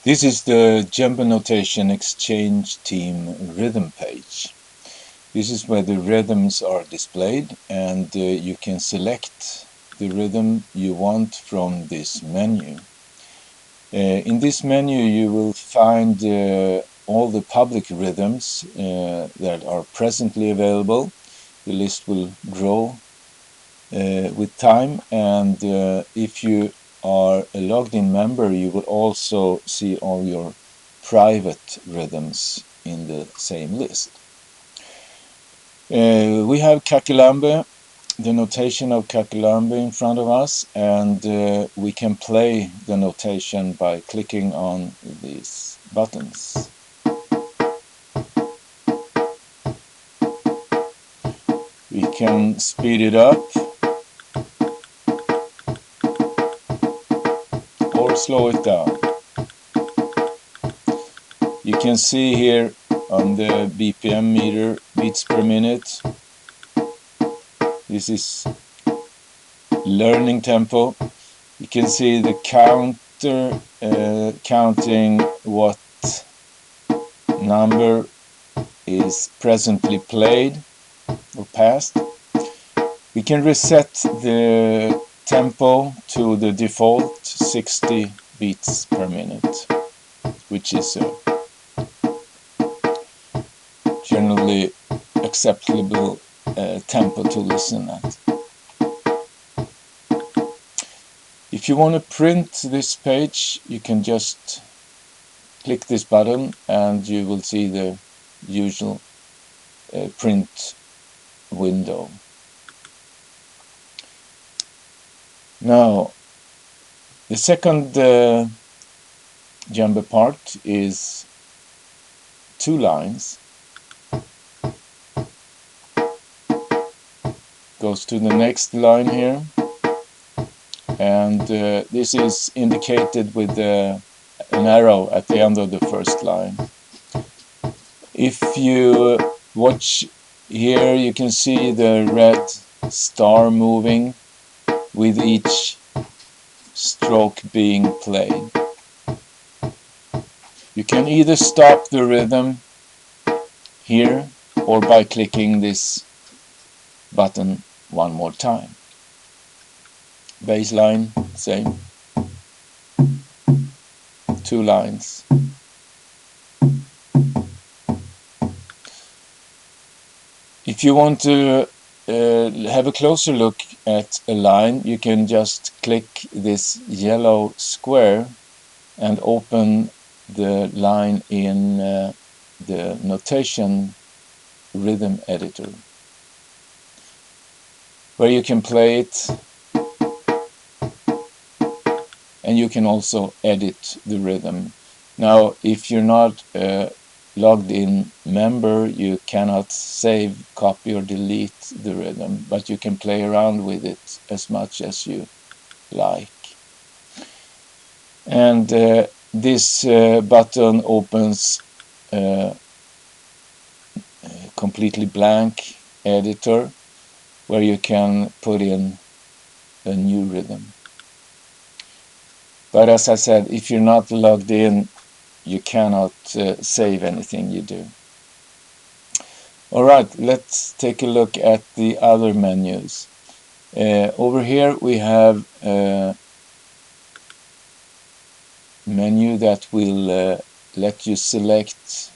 This is the Djembe notation exchange team rhythm page. This is where the rhythms are displayed, and you can select the rhythm you want from this menu. In this menu you will find all the public rhythms that are presently available. The list will grow with time, and if you are a logged in member you will also see all your private rhythms in the same list. We have Kakelambe, the notation of Kakelambe in front of us, and we can play the notation by clicking on these buttons. We can speed it up or slow it down. You can see here on the BPM meter, beats per minute. This is learning tempo. You can see the counter counting what number is presently played or passed. We can reset the tempo to the default 60 beats per minute, which is a generally acceptable tempo to listen at. If you want to print this page, you can just click this button and you will see the usual print window. Now, the second Djembe part is 2 lines. Goes to the next line here, and this is indicated with an arrow at the end of the first line. If you watch here, you can see the red star moving with each stroke being played. You can either stop the rhythm here or by clicking this button one more time. Bass line, same. 2 lines. If you want to have a closer look at a line, you can just click this yellow square and open the line in the notation rhythm editor, where you can play it, and you can also edit the rhythm. Now, if you're not logged in member, you cannot save, copy or delete the rhythm, but you can play around with it as much as you like. And this button opens a completely blank editor where you can put in a new rhythm. But as I said, if you're not logged in, you cannot save anything you do. Alright, let's take a look at the other menus. Over here we have a menu that will let you select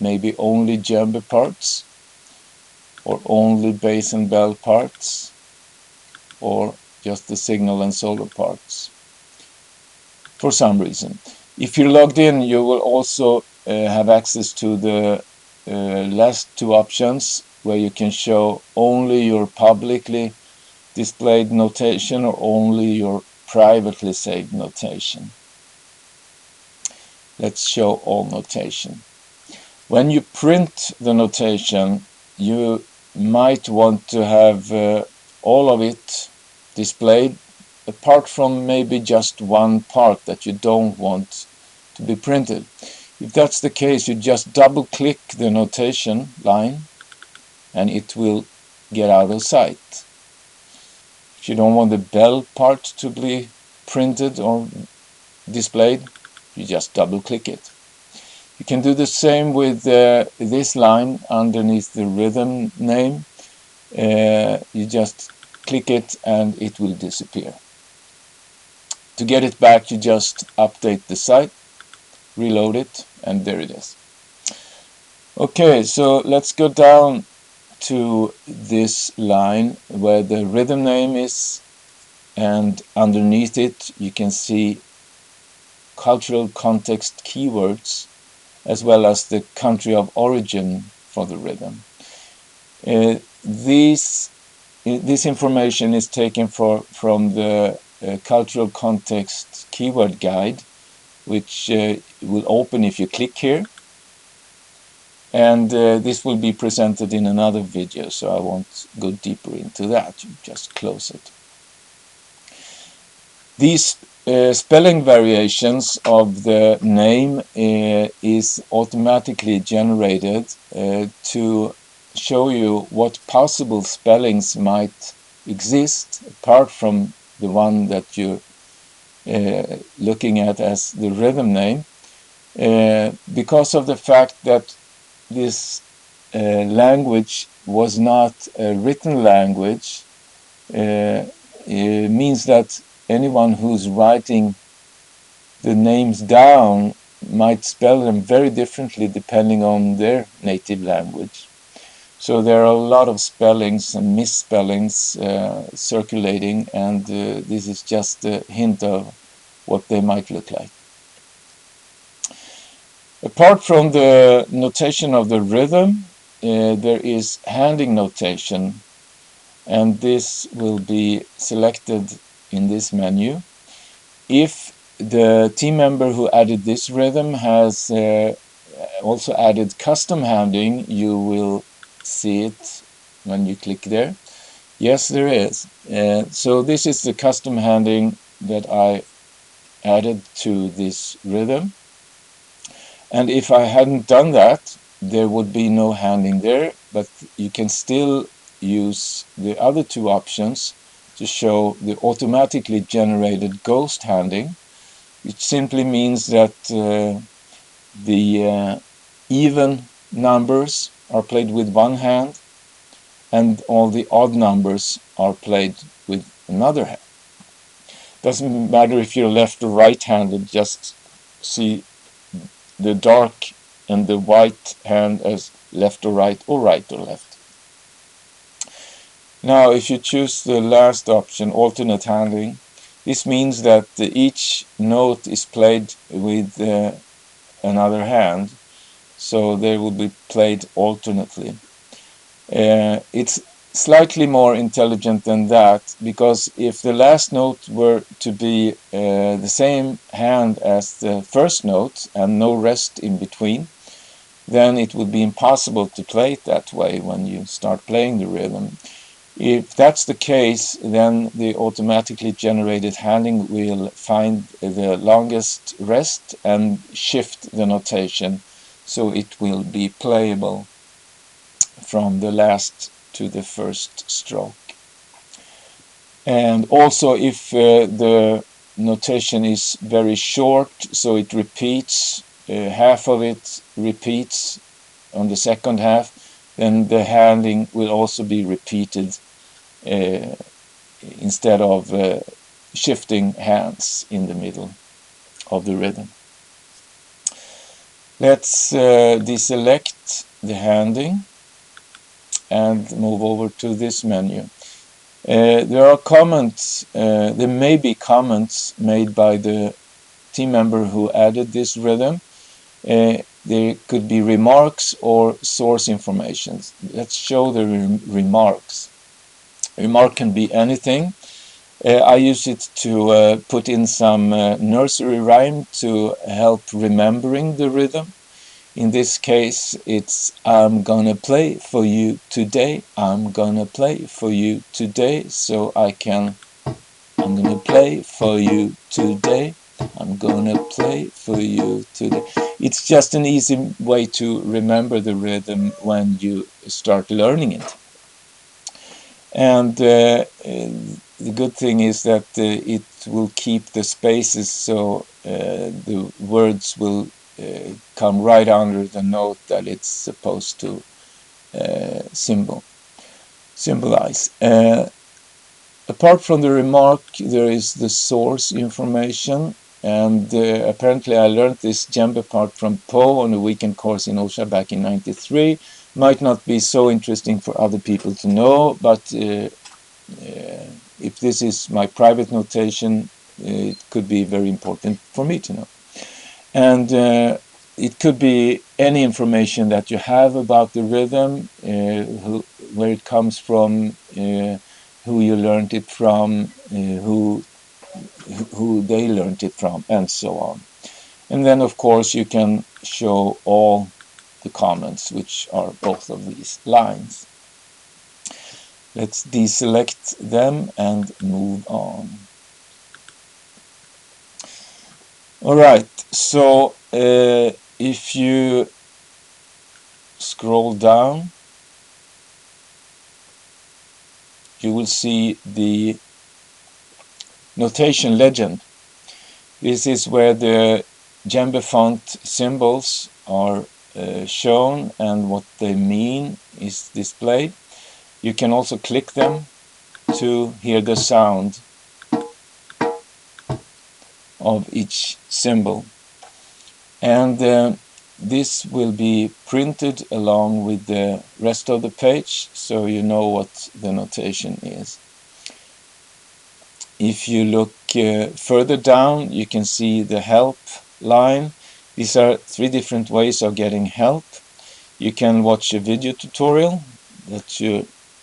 maybe only djembe parts, or only bass and bell parts, or just the signal and solo parts, for some reason. If you're logged in, you will also have access to the last 2 options, where you can show only your publicly displayed notation or only your privately saved notation. Let's show all notation. When you print the notation, you might want to have all of it displayed, apart from maybe just one part that you don't want to be printed. If that's the case, you just double click the notation line and it will get out of sight. If you don't want the bell part to be printed or displayed, You just double click it. You can do the same with this line underneath the rhythm name. You just click it and it will disappear. To get it back, you just update the site, reload it, and there it is. Okay, so let's go down to this line where the rhythm name is, and underneath it you can see cultural context keywords as well as the country of origin for the rhythm. This information is taken from the cultural context keyword guide, which will open if you click here, and this will be presented in another video, so I won't go deeper into that. You just close it. These spelling variations of the name is automatically generated to show you what possible spellings might exist apart from the one that you're looking at as the rhythm name, because of the fact that this language was not a written language. It means that anyone who's writing the names down might spell them very differently depending on their native language. So there are a lot of spellings and misspellings circulating, and this is just a hint of what they might look like. Apart from the notation of the rhythm, there is handing notation, and this will be selected in this menu. If the team member who added this rhythm has also added custom handing, you will see it when you click there. Yes, there is. So this is the custom handing that I added to this rhythm. And if I hadn't done that, there would be no handing there, but you can still use the other two options to show the automatically generated ghost handing, which simply means that the even numbers are played with one hand and all the odd numbers are played with another hand. Doesn't matter if you're left or right-handed, just see the dark and the white hand as left or right or left. Now if you choose the last option, alternate handling, this means that each note is played with another hand, so they will be played alternately. It's slightly more intelligent than that, because if the last note were to be the same hand as the first note and no rest in between, then it would be impossible to play it that way when you start playing the rhythm. If that's the case, then the automatically generated handling will find the longest rest and shift the notation so it will be playable from the last to the first stroke. And also if the notation is very short, so it repeats, half of it repeats on the second half, then the handling will also be repeated instead of shifting hands in the middle of the rhythm. Let's deselect the handing and move over to this menu. There are comments, there may be comments made by the team member who added this rhythm. There could be remarks or source information. Let's show the remarks. A remark can be anything. I use it to put in some nursery rhyme to help remembering the rhythm. In this case, it's I'm gonna play for you today. I'm gonna play for you today, so I'm gonna play for you today. I'm gonna play for you today. It's just an easy way to remember the rhythm when you start learning it. And the good thing is that it will keep the spaces, so the words will come right under the note that it's supposed to symbolize. Apart from the remark, there is the source information, and apparently I learned this Djembe part from Poe on a weekend course in Osha back in '93. Might not be so interesting for other people to know, but if this is my private notation, it could be very important for me to know. And it could be any information that you have about the rhythm, where it comes from, who you learned it from, who they learned it from, and so on. And then, of course, you can show all the comments, which are both of these lines. Let's deselect them and move on. All right, so if you scroll down, you will see the notation legend. This is where the Djembe font symbols are shown and what they mean is displayed. You can also click them to hear the sound of each symbol. And this will be printed along with the rest of the page, so you know what the notation is. If you look further down, you can see the help line. These are 3 different ways of getting help. You can watch a video tutorial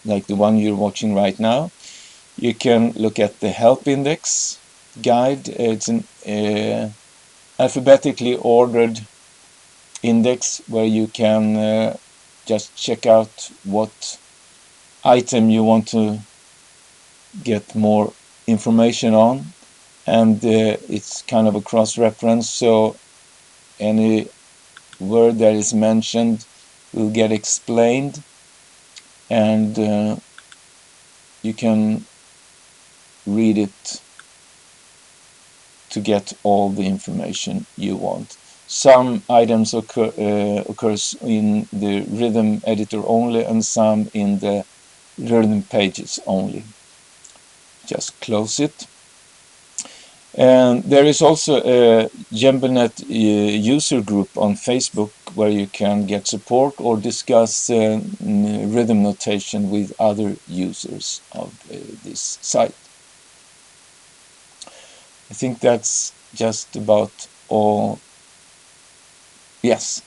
like the one you're watching right now. You can look at the help index guide. It's an alphabetically ordered index where you can just check out what item you want to get more information on, and it's kind of a cross-reference, so any word that is mentioned will get explained, and you can read it to get all the information you want. Some items occurs in the rhythm editor only, and some in the rhythm pages only. Just close it. And there is also a Djembenet user group on Facebook where you can get support or discuss rhythm notation with other users of this site. I think that's just about all. Yes.